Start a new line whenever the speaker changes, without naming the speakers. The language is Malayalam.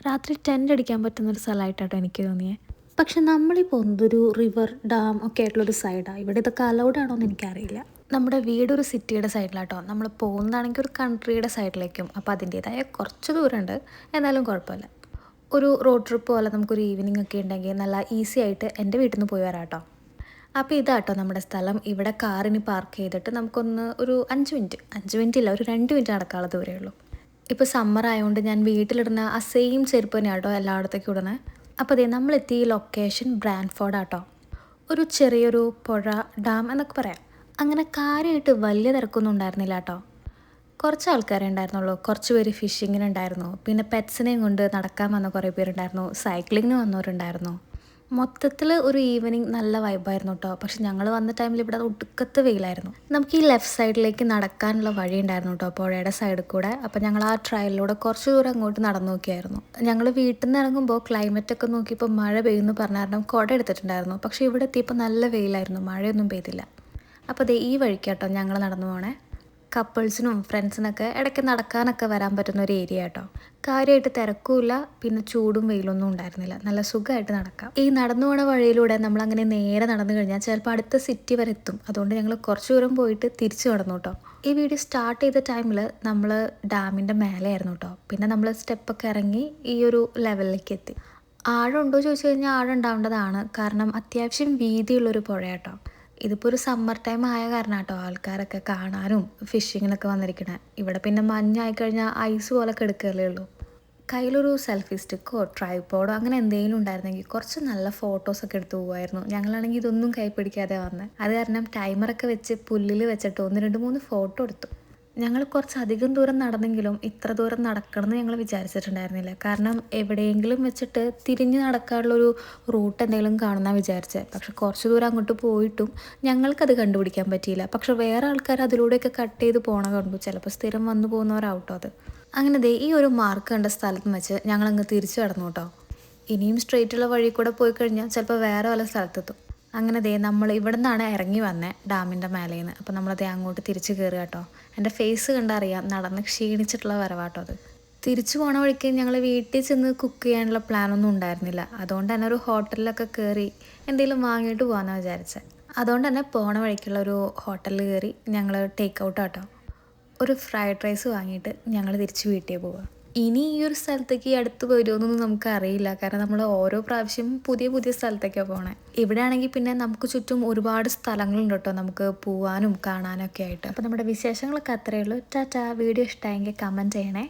രാത്രി ടെൻ്റ് അടിക്കാൻ പറ്റുന്നൊരു സ്ഥലമായിട്ടാട്ടോ എനിക്ക് തോന്നിയത്. പക്ഷെ നമ്മളീ പോകുന്നതൊരു റിവർ ഡാം ഒക്കെ ആയിട്ടുള്ളൊരു സൈഡാണ്. ഇവിടെ ഇതൊക്കെ അലൗഡ് ആണോ എന്ന് എനിക്കറിയില്ല. നമ്മുടെ വീടൊരു സിറ്റിയുടെ സൈഡിലാട്ടോ, നമ്മൾ പോകുന്നതാണെങ്കിൽ ഒരു കൺട്രിയുടെ സൈഡിലേക്കും. അപ്പോൾ അതിൻ്റേതായ കുറച്ച് ദൂരമുണ്ട്, എന്നാലും കുഴപ്പമില്ല. ഒരു റോഡ് ട്രിപ്പ് പോലെ നമുക്കൊരു ഈവനിങ് ഒക്കെ ഉണ്ടെങ്കിൽ നല്ല ഈസി ആയിട്ട് എൻ്റെ വീട്ടിൽ നിന്ന് പോയി വരാം കേട്ടോ. അപ്പോൾ ഇതാട്ടോ നമ്മുടെ സ്ഥലം. ഇവിടെ കാറിന് പാർക്ക് ചെയ്തിട്ട് നമുക്കൊന്ന് ഒരു 5 മിനിറ്റ് ഇല്ല, ഒരു 2 മിനിറ്റ് നടക്കാനുള്ള ദൂരമേ ഉള്ളൂ. ഇപ്പോൾ സമ്മർ ആയതുകൊണ്ട് ഞാൻ വീട്ടിലിടുന്ന ആ സെയിം ചെരുപ്പ് തന്നെയാണ് കേട്ടോ എല്ലായിടത്തേക്കും ഇടുന്നത്. അപ്പോൾ അതേ നമ്മളെത്തിയ ലൊക്കേഷൻ ബ്രാൻഫോർഡ് ആട്ടോ. ഒരു ചെറിയൊരു പുഴ, ഡാം എന്നൊക്കെ പറയാം. അങ്ങനെ കാര്യമായിട്ട് വലിയ തിരക്കൊന്നും ഉണ്ടായിരുന്നില്ല കേട്ടോ. കുറച്ച് ആൾക്കാരേ ഉണ്ടായിരുന്നുള്ളൂ. കുറച്ച് പേര് ഫിഷിങ്ങിനുണ്ടായിരുന്നു, പിന്നെ പെറ്റ്സിനെയും കൊണ്ട് നടക്കാൻ വന്ന കുറേ പേരുണ്ടായിരുന്നു, സൈക്ലിങ്ങിന് വന്നവരുണ്ടായിരുന്നു. മൊത്തത്തിൽ ഒരു ഈവനിങ് നല്ല വൈബായിരുന്നു കേട്ടോ. പക്ഷെ ഞങ്ങൾ വന്ന ടൈമിൽ ഇവിടെ ഒടുക്കത്തെ വെയിലായിരുന്നു. നമുക്ക് ഈ ലെഫ്റ്റ് സൈഡിലേക്ക് നടക്കാനുള്ള വഴി ഉണ്ടായിരുന്നു കേട്ടോ, പുഴയുടെ സൈഡിൽ കൂടെ. അപ്പോൾ ഞങ്ങൾ ആ ട്രയലിലൂടെ കുറച്ച് ദൂരം അങ്ങോട്ട് നടന്നു നോക്കിയായിരുന്നു. ഞങ്ങൾ വീട്ടിൽ നിന്ന് ഇറങ്ങുമ്പോൾ ക്ലൈമറ്റൊക്കെ നോക്കിയപ്പോൾ മഴ പെയ്യുന്നു പറഞ്ഞ കാരണം കുട എടുത്തിട്ടുണ്ടായിരുന്നു. പക്ഷേ ഇവിടെ എത്തിയപ്പോൾ നല്ല വെയിലായിരുന്നു, മഴയൊന്നും പെയ്തില്ല. അപ്പോൾ ദേ ഈ വഴിക്കാട്ടോ ഞങ്ങൾ നടന്നു പോണേ. കപ്പിൾസിനും ഫ്രണ്ട്സിനൊക്കെ ഇടയ്ക്ക് നടക്കാനൊക്കെ വരാൻ പറ്റുന്ന ഒരു ഏരിയ കേട്ടോ. കാര്യമായിട്ട് തിരക്കുമില്ല, പിന്നെ ചൂടും വെയിലൊന്നും ഉണ്ടായിരുന്നില്ല, നല്ല സുഖമായിട്ട് നടക്കാം. ഈ നടന്നു പോണ വഴിയിലൂടെ നമ്മളങ്ങനെ നേരെ നടന്നു കഴിഞ്ഞാൽ ചിലപ്പോൾ അടുത്ത സിറ്റി വരെ എത്തും. അതുകൊണ്ട് ഞങ്ങൾ കുറച്ച് ദൂരം പോയിട്ട് തിരിച്ചു നടന്നു കേട്ടോ. ഈ വീഡിയോ സ്റ്റാർട്ട് ചെയ്ത ടൈമിൽ നമ്മൾ ഡാമിൻ്റെ മേലെയായിരുന്നു കേട്ടോ. പിന്നെ നമ്മൾ സ്റ്റെപ്പൊക്കെ ഇറങ്ങി ഈ ഒരു ലെവലിലേക്ക് എത്തി. ആഴമുണ്ടോ ചോദിച്ചു കഴിഞ്ഞാൽ ആഴം ഉണ്ടാവേണ്ടതാണ്, കാരണം അത്യാവശ്യം വീതിയുള്ളൊരു പുഴ കേട്ടോ. ഇതിപ്പോൾ ഒരു സമ്മർ ടൈം ആയ കാരണം കേട്ടോ ആൾക്കാരൊക്കെ കാണാനും ഫിഷിങ്ങിനൊക്കെ വന്നിരിക്കണേ. ഇവിടെ പിന്നെ മഞ്ഞായി കഴിഞ്ഞാൽ ഐസ് പോലെ കിടക്കുകയല്ലേ ഉള്ളൂ. കയ്യിലൊരു സെൽഫി സ്റ്റിക്കോ ട്രൈപോഡോ അങ്ങനെ എന്തെങ്കിലും ഉണ്ടായിരുന്നെങ്കിൽ കുറച്ച് നല്ല ഫോട്ടോസൊക്കെ എടുത്ത് പോകുമായിരുന്നു. ഞങ്ങളാണെങ്കിൽ ഇതൊന്നും കൈ പിടിക്കാതെ വന്നത്. അത് കാരണം ടൈമറൊക്കെ വെച്ച് പുല്ലിൽ വെച്ചിട്ട് 1, 2, 3 ഫോട്ടോ എടുത്തു. ഞങ്ങൾ കുറച്ചധികം ദൂരം നടന്നെങ്കിലും ഇത്ര ദൂരം നടക്കണമെന്ന് ഞങ്ങൾ വിചാരിച്ചിട്ടുണ്ടായിരുന്നില്ല. കാരണം എവിടെയെങ്കിലും വെച്ചിട്ട് തിരിഞ്ഞ് നടക്കാനുള്ളൊരു റൂട്ട് എന്തെങ്കിലും കാണുമെന്നാണ് വിചാരിച്ചത്. പക്ഷെ കുറച്ച് ദൂരം അങ്ങോട്ട് പോയിട്ടും ഞങ്ങൾക്കത് കണ്ടുപിടിക്കാൻ പറ്റിയില്ല. പക്ഷെ വേറെ ആൾക്കാർ അതിലൂടെയൊക്കെ കട്ട് ചെയ്ത് പോണ കണ്ടു. ചിലപ്പോൾ സ്ഥിരം വന്നു പോകുന്നവരാവട്ടോ അത്. അങ്ങനെ ദേ ഈ ഒരു മാർക്ക് കണ്ട സ്ഥലത്ത് വെച്ച് ഞങ്ങളങ്ങ് തിരിച്ചു കടന്നു കേട്ടോ. ഇനിയും സ്ട്രെയിറ്റുള്ള വഴി കൂടെ പോയി കഴിഞ്ഞാൽ ചിലപ്പോൾ വേറെ വല്ല സ്ഥലത്തെത്തും. അങ്ങനെ ദേ നമ്മൾ ഇവിടെ നിന്നാണ് ഇറങ്ങി വന്നത് ഡാമിൻ്റെ മേലേന്ന്. അപ്പോൾ നമ്മളതേ അങ്ങോട്ട് തിരിച്ച് കയറുക കേട്ടോ. എൻ്റെ ഫേസ് കണ്ടറിയാം നടന്ന് ക്ഷീണിച്ചിട്ടുള്ള വരവാട്ടോ അത്. തിരിച്ചു പോണ വഴിക്ക് ഞങ്ങൾ വീട്ടിൽ ചെന്ന് കുക്ക് ചെയ്യാനുള്ള പ്ലാനൊന്നും ഉണ്ടായിരുന്നില്ല. അതുകൊണ്ട് തന്നെ ഒരു ഹോട്ടലിലൊക്കെ കയറി എന്തെങ്കിലും വാങ്ങിയിട്ട് പോകാമെന്നാണ് വിചാരിച്ചത്. അതുകൊണ്ട് തന്നെ പോണ വഴിക്കുള്ള ഒരു ഹോട്ടലിൽ കയറി ഞങ്ങൾ ടേക്ക് ഔട്ട് ആട്ടോ. ഒരു ഫ്രൈഡ് റൈസ് വാങ്ങിയിട്ട് ഞങ്ങൾ തിരിച്ച് വീട്ടിൽ പോവുക. ഇനി ഈ ഒരു സ്ഥലത്തേക്ക് ഈ അടുത്ത് വരുമെന്നൊന്നും നമുക്ക് അറിയില്ല, കാരണം നമ്മൾ ഓരോ പ്രാവശ്യം പുതിയ പുതിയ സ്ഥലത്തേക്കാണ് പോകണേ. ഇവിടെ ആണെങ്കിൽ പിന്നെ നമുക്ക് ചുറ്റും ഒരുപാട് സ്ഥലങ്ങളുണ്ട് കേട്ടോ നമുക്ക് പോവാനും കാണാനൊക്കെ ആയിട്ട്. അപ്പോൾ നമ്മുടെ വിശേഷങ്ങളൊക്കെ അത്രയേ ഉള്ളൂ. ടാറ്റാ. വീഡിയോ ഇഷ്ടമായെങ്കിൽ കമൻറ്റ് ചെയ്യണേ.